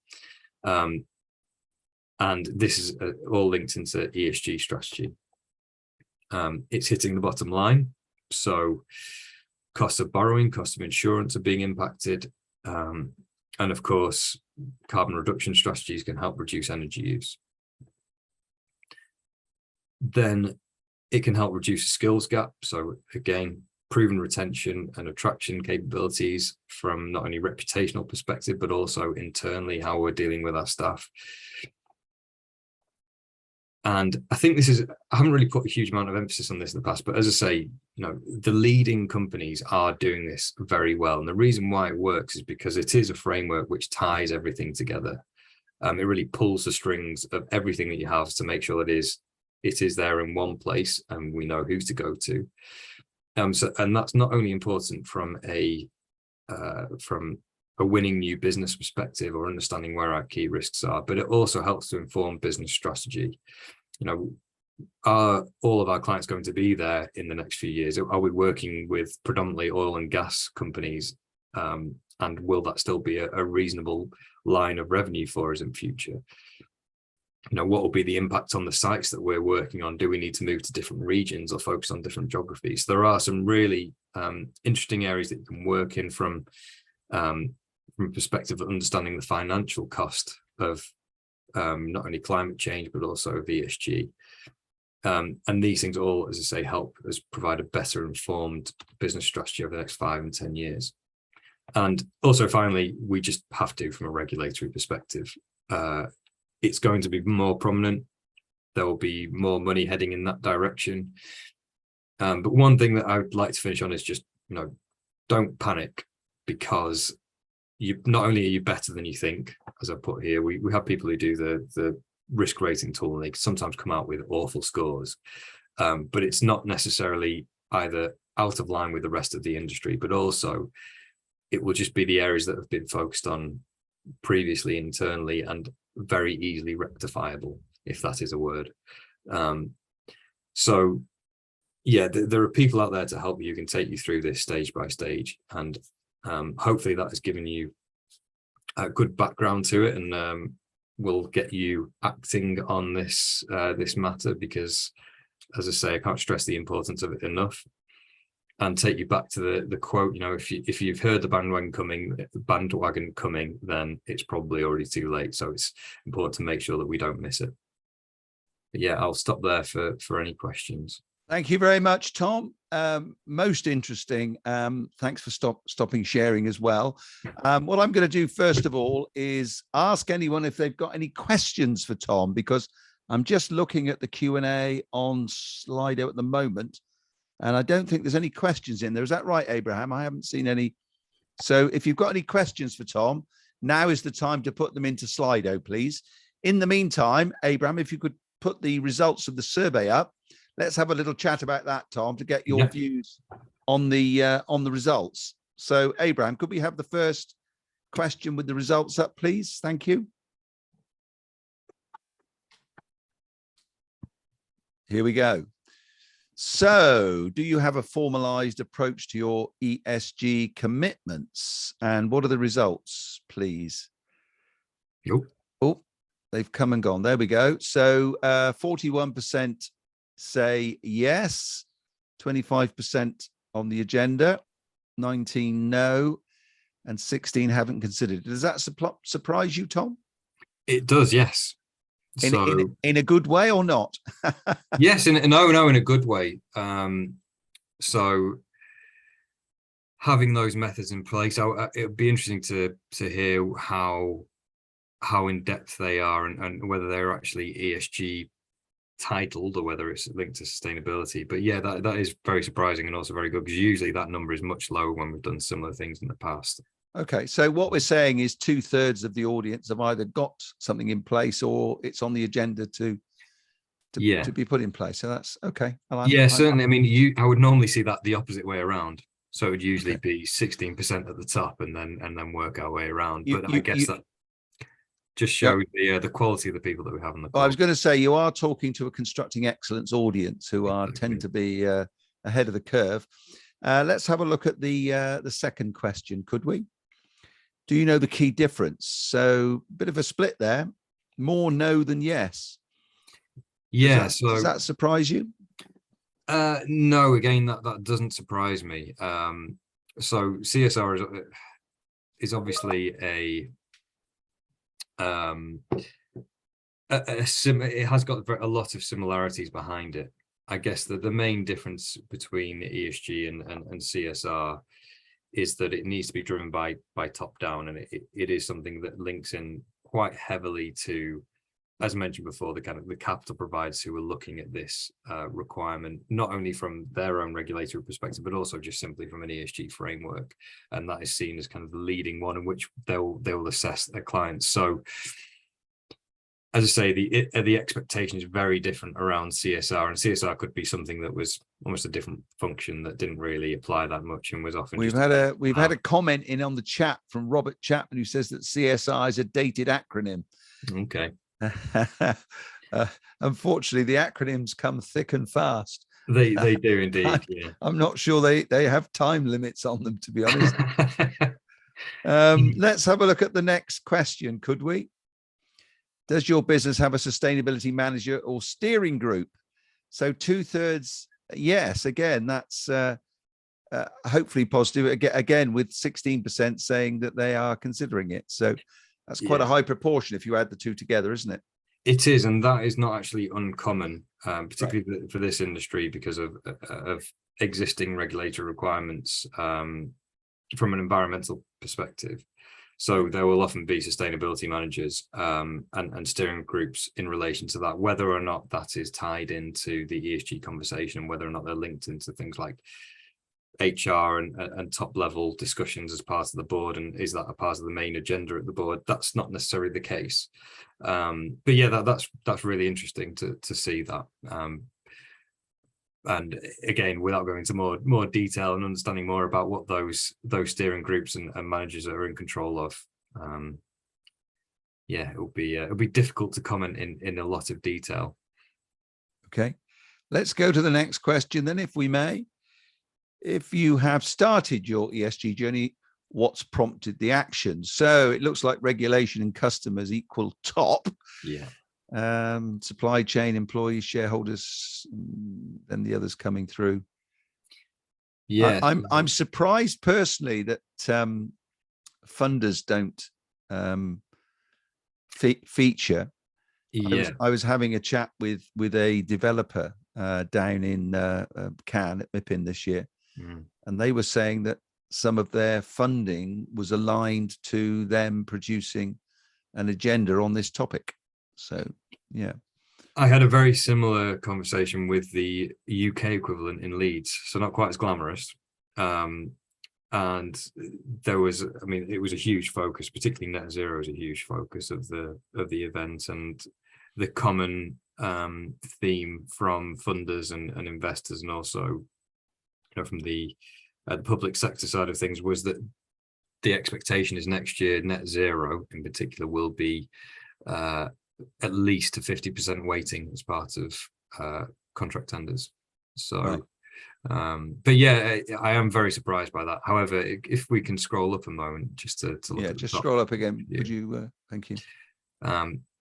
And this is all linked into ESG strategy. It's hitting the bottom line. So cost of borrowing, cost of insurance are being impacted. And of course, carbon reduction strategies can help reduce energy use. Then it can help reduce the skills gap. So again, proven retention and attraction capabilities from not only reputational perspective, but also internally how we're dealing with our staff. And I think I haven't really put a huge amount of emphasis on this in the past, but as I say, the leading companies are doing this very well. And the reason why it works is because it is a framework which ties everything together. It really pulls the strings of everything that you have to make sure that it is there in one place and we know who to go to. And that's not only important from a winning new business perspective or understanding where our key risks are, but it also helps to inform business strategy. Are all of our clients going to be there in the next few years? Are we working with predominantly oil and gas companies? And will that still be a reasonable line of revenue for us in future? What will be the impact on the sites that we're working on? Do we need to move to different regions or focus on different geographies? There are some really interesting areas that you can work in from a perspective of understanding the financial cost of not only climate change, but also of ESG. And these things all, as I say, help us provide a better informed business strategy over the next 5 and 10 years. And also, finally, we just have to, from a regulatory perspective, it's going to be more prominent. There will be more money heading in that direction. But one thing that I would like to finish on is just, don't panic, because not only are you better than you think, as I put here, we have people who do the risk rating tool, and they sometimes come out with awful scores. But it's not necessarily either out of line with the rest of the industry, but also it will just be the areas that have been focused on previously internally and very easily rectifiable, if that is a word. So yeah, there are people out there to help you, can take you through this stage by stage, and hopefully that has given you a good background to it, and will get you acting on this matter, because, as I say, I can't stress the importance of it enough. And take you back to the quote, if you've heard the bandwagon coming, then it's probably already too late. So it's important to make sure that we don't miss it. But yeah, I'll stop there for any questions. Thank you very much, Tom. Most interesting. Thanks for stopping sharing as well. What I'm going to do first of all is ask anyone if they've got any questions for Tom, because I'm just looking at the Q&A on Slido at the moment, and I don't think there's any questions in there. Is that right, Abraham? I haven't seen any. So if you've got any questions for Tom, now is the time to put them into Slido, please. In the meantime, Abraham, if you could put the results of the survey up, let's have a little chat about that, Tom, to get your views on the results. So, Abraham, could we have the first question with the results up, please? Thank you. Here we go. So, do you have a formalized approach to your ESG commitments? And what are the results, please? Nope. Oh, they've come and gone. There we go. So, 41% say yes, 25% on the agenda, 19 no, and 16 haven't considered. Does that surprise you, Tom? It does, yes. In a good way or not? Yes, in a good way. So having those methods in place, it would be interesting to hear how in depth they are, and whether they're actually ESG titled or whether it's linked to sustainability. But yeah, that is very surprising and also very good, because usually that number is much lower when we've done similar things in the past. Okay, so what we're saying is 2/3 of the audience have either got something in place or it's on the agenda to be put in place. So that's okay. Certainly. I mean, I would normally see that the opposite way around. So it would usually be 16% at the top and then work our way around. But I guess that just shows the quality of the people that we have on the call. I was going to say, you are talking to a constructing excellence audience who tend to be ahead of the curve. Let's have a look at the second question, could we? Do you know the key difference? So a bit of a split there, more no than yes. Yeah. Does that surprise you? No, again, that doesn't surprise me. So CSR is obviously it has got a lot of similarities behind it. I guess that the main difference between ESG and CSR is that it needs to be driven by top down, and it is something that links in quite heavily to, as mentioned before, the kind of the capital providers who are looking at this requirement, not only from their own regulatory perspective, but also just simply from an ESG framework. And that is seen as kind of the leading one in which they'll assess their clients. So as I say, the expectation is very different around CSR, and CSR could be something that was almost a different function that didn't really apply that much and was often. We've had a comment in on the chat from Robert Chapman, who says that CSR is a dated acronym. Okay. Unfortunately, the acronyms come thick and fast. They do indeed. Yeah. I'm not sure they have time limits on them, to be honest. Let's have a look at the next question, could we? Does your business have a sustainability manager or steering group? So 2/3 yes. Again, that's hopefully positive. Again, with 16% saying that they are considering it. So that's quite a high proportion if you add the two together, isn't it? It is, and that is not actually uncommon, particularly for this industry, because of existing regulatory requirements from an environmental perspective. So there will often be sustainability managers and steering groups in relation to that, whether or not that is tied into the ESG conversation, whether or not they're linked into things like HR and top level discussions as part of the board, and is that a part of the main agenda at the board? That's not necessarily the case. But yeah, that's really interesting to see that. And again, without going into more detail and understanding more about what those steering groups and managers are in control of, yeah, it'll be difficult to comment in a lot of detail. Okay, let's go to the next question then, if we may. If you have started your ESG journey, what's prompted the action? So it looks like regulation and customers equal top. Yeah. Supply chain, employees, shareholders, and the others coming through. Yeah, I'm surprised personally that funders don't feature. Yeah. I was having a chat with a developer down in Cannes at MIPIM this year, and they were saying that some of their funding was aligned to them producing an agenda on this topic. So, yeah. I had a very similar conversation with the UK equivalent in Leeds, so not quite as glamorous. And there was, I mean, it was a huge focus, particularly net zero is a huge focus of the event, and the common theme from funders and investors, and also, from the public sector side of things, was that the expectation is next year net zero in particular will be at least a 50% weighting as part of contract tenders. So, right. But yeah, I am very surprised by that. However, if we can scroll up a moment just to look at just the top. scroll up again. Yeah. Would you? Thank you.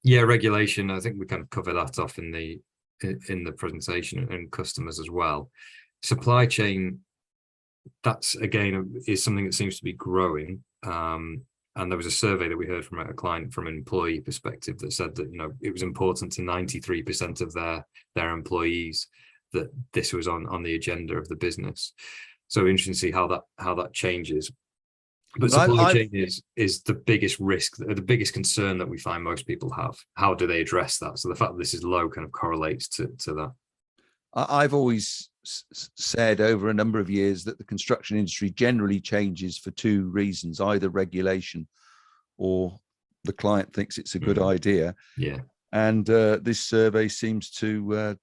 Yeah, regulation. I think we kind of cover that off in the presentation, and customers as well. Supply chain, that's again is something that seems to be growing. And there was a survey that we heard from a client from an employee perspective that said that, it was important to 93% of their employees that this was on the agenda of the business. So interesting to see how that changes. But supply chain is the biggest risk, the biggest concern that we find most people have. How do they address that? So the fact that this is low kind of correlates to that. I've always said over a number of years that the construction industry generally changes for two reasons: either regulation or the client thinks it's a good idea. Yeah. And this survey seems to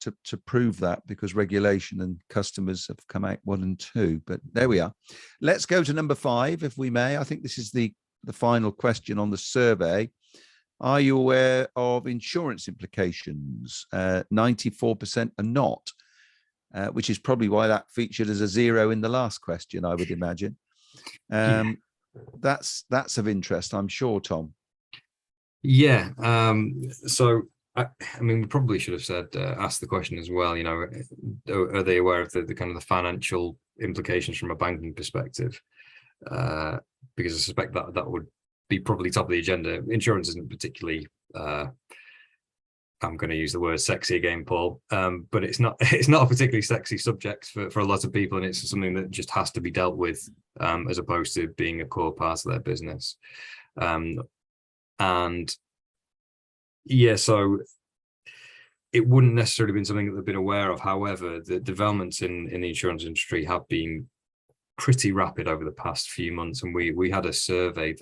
prove that, because regulation and customers have come out 1 and 2. But there we are. Let's go to number 5, if we may. I think this is the final question on the survey. Are you aware of insurance implications? 94% are not. Which is probably why that featured as a 0 in the last question, I would imagine. That's of interest, I'm sure, Tom. Yeah. So I mean, we probably should have said asked the question as well. Are they aware of the kind of the financial implications from a banking perspective? Because I suspect that would be probably top of the agenda. Insurance isn't particularly I'm going to use the word sexy again, Paul, but it's not a particularly sexy subject for a lot of people, and it's something that just has to be dealt with, as opposed to being a core part of their business. And yeah, so it wouldn't necessarily been something that they've been aware of. However, the developments in the insurance industry have been pretty rapid over the past few months, and we had a survey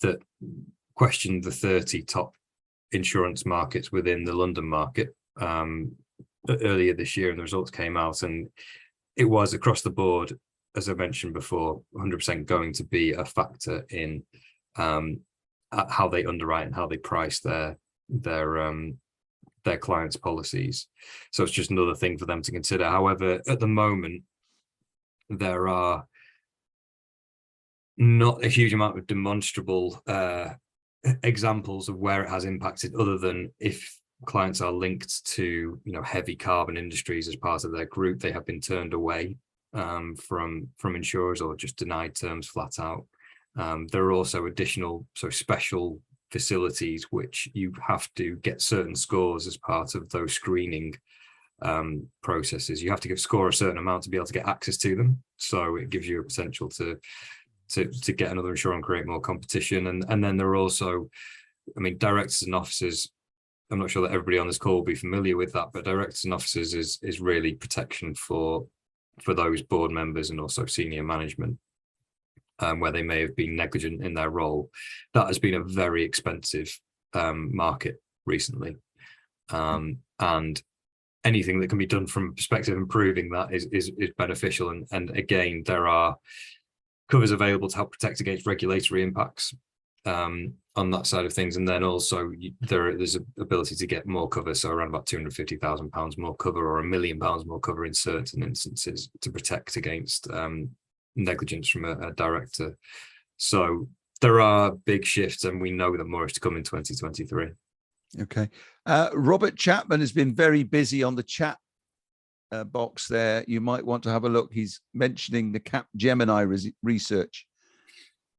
that questioned the 30 top insurance markets within the London market earlier this year, and the results came out, and it was across the board, as I mentioned before, 100% going to be a factor in how they underwrite and how they price their clients' policies. So it's just another thing for them to consider. However, at the moment, there are not a huge amount of demonstrable examples of where it has impacted, other than if clients are linked to heavy carbon industries as part of their group, they have been turned away from insurers or just denied terms flat out. There are also additional special facilities which you have to get certain scores as part of those screening processes. You have to score a certain amount to be able to get access to them, so it gives you a potential to get another insurer and create more competition. And then there are also, directors and officers, I'm not sure that everybody on this call will be familiar with that, but directors and officers is really protection for those board members and also senior management, where they may have been negligent in their role. That has been a very expensive market recently, and anything that can be done from a perspective of improving that is beneficial. And again, there are covers available to help protect against regulatory impacts on that side of things, and then also there's an ability to get more cover, so around about £250,000 more cover or £1 million more cover in certain instances to protect against negligence from a director. So there are big shifts, and we know that more is to come in 2023. Okay. Robert Chapman has been very busy on the chat box there. You might want to have a look. He's mentioning the Capgemini research.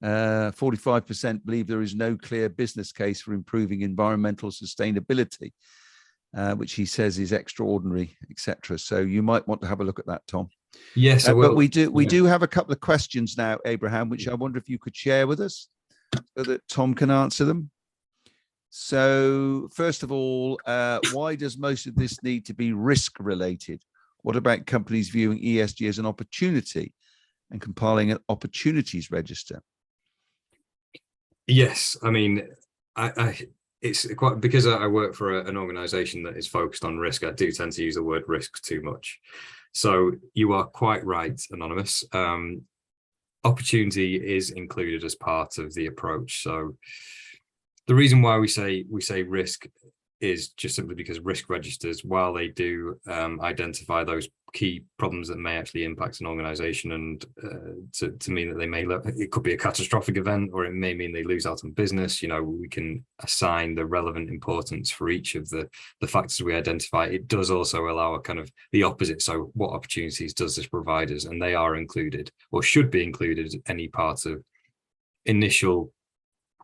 45% believe there is no clear business case for improving environmental sustainability, which he says is extraordinary, etc. So you might want to have a look at that, Tom. Yes, but we do have a couple of questions now, Abraham, which I wonder if you could share with us so that Tom can answer them. So first of all, why does most of this need to be risk related? What about companies viewing ESG as an opportunity and compiling an opportunities register? Yes, it's quite, because I work for an organization that is focused on risk, I do tend to use the word risk too much. So you are quite right, Anonymous. Opportunity is included as part of the approach. So the reason why we say risk is just simply because risk registers, while they do identify those key problems that may actually impact an organization, and to mean that it could be a catastrophic event, or it may mean they lose out on business, we can assign the relevant importance for each of the factors we identify. It does also allow a kind of the opposite. So what opportunities does this provide us? And they are included, or should be included, any part of initial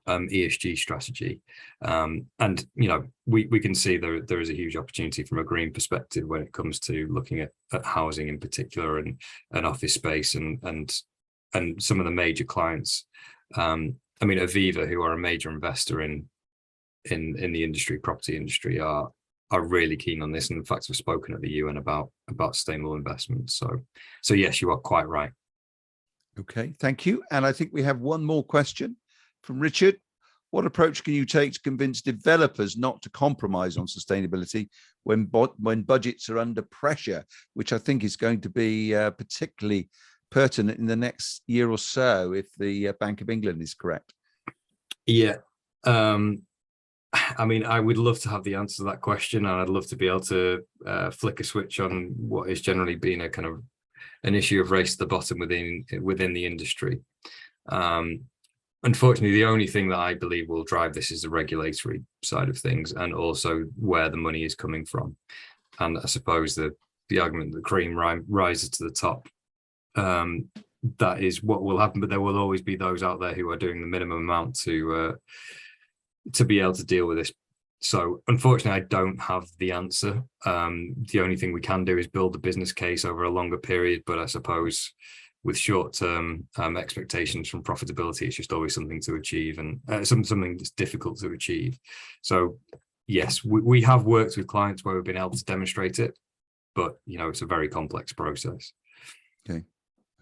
ESG strategy. And we can see there is a huge opportunity from a green perspective when it comes to looking at housing in particular, and office space, and some of the major clients. Aviva, who are a major investor in the industry, property industry, are really keen on this, and in fact have spoken at the UN about sustainable investments. So yes, you are quite right. Okay, thank you. And I think we have one more question from Richard. What approach can you take to convince developers not to compromise on sustainability when budgets are under pressure, which I think is going to be particularly pertinent in the next year or so, if the Bank of England is correct? Yeah. I would love to have the answer to that question, and I'd love to be able to flick a switch on what is generally been a kind of an issue of race to the bottom within the industry. Unfortunately, the only thing that I believe will drive this is the regulatory side of things, and also where the money is coming from. And I suppose the argument that cream rises to the top, that is what will happen. But there will always be those out there who are doing the minimum amount to be able to deal with this So unfortunately, I don't have the answer. The only thing we can do is build the business case over a longer period, but I suppose with short-term expectations from profitability, it's just always something to achieve, and something that's difficult to achieve. So yes, we have worked with clients where we've been able to demonstrate it, but it's a very complex process.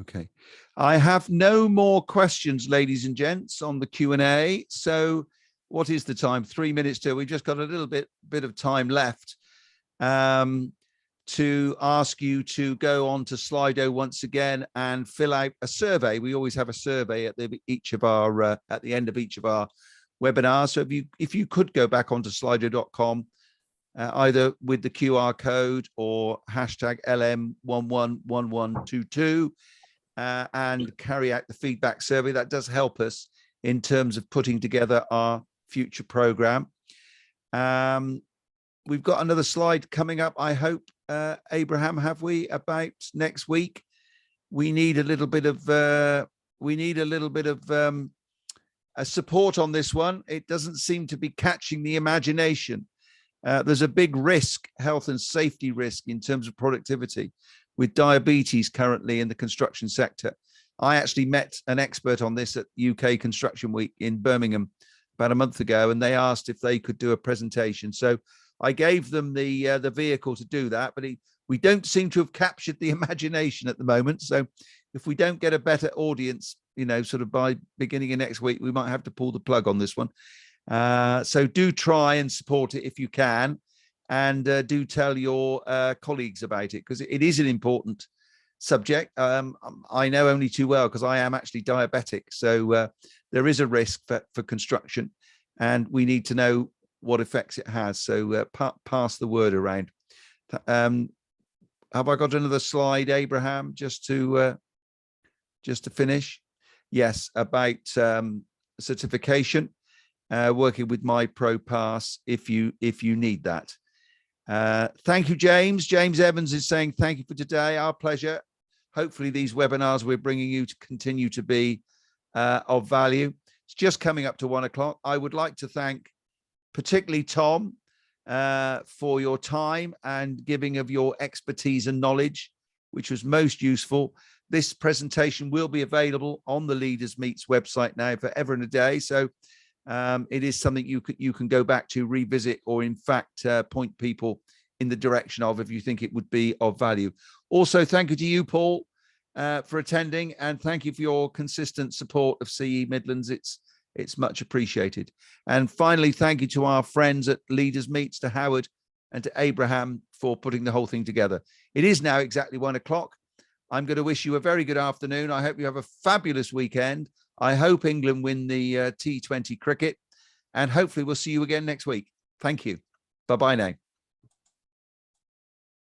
Okay. I have no more questions, ladies and gents, on the Q&A. So what is the time? 3 minutes till. We've just got a little bit of time left to ask you to go on to Slido once again and fill out a survey. We always have a survey at the end of each of our webinars. So if you could go back onto slido.com, either with the QR code or hashtag LM111122, and carry out the feedback survey. That does help us in terms of putting together our future program. We've got another slide coming up, I hope, Abraham, have we, about next week? We need a little bit of support on this one. It doesn't seem to be catching the imagination. There's a big risk, health and safety risk, in terms of productivity with diabetes currently in the construction sector. I actually met an expert on this at UK Construction Week in Birmingham about a month ago, and they asked if they could do a presentation. So I gave them the vehicle to do that, but we don't seem to have captured the imagination at the moment. So if we don't get a better audience, sort of by beginning of next week, we might have to pull the plug on this one. So do try and support it if you can, and do tell your colleagues about it, because it is an important subject. I know only too well because I am actually diabetic. So there is a risk for construction, and we need to know what effects it has. So pass the word around. Have I got another slide, Abraham, just to finish? Yes, about certification. Working with My Pro Pass if you need that. Thank you, James. James Evans is saying thank you for today. Our pleasure. Hopefully these webinars we're bringing you to continue to be of value. It's just coming up to 1 o'clock. I would like to thank particularly Tom for your time and giving of your expertise and knowledge, which was most useful. This presentation will be available on the Leaders Meets website now forever and a day. So it is something you can go back to, revisit, or in fact point people in the direction of if you think it would be of value. Also, thank you to you, Paul, for attending, and thank you for your consistent support of CE Midlands. It's much appreciated. And finally, thank you to our friends at Leaders Meets, to Howard and to Abraham for putting the whole thing together. It is now exactly 1 o'clock. I'm going to wish you a very good afternoon. I hope you have a fabulous weekend. I hope England win the T20 cricket, and hopefully we'll see you again next week. Thank you. Bye-bye now.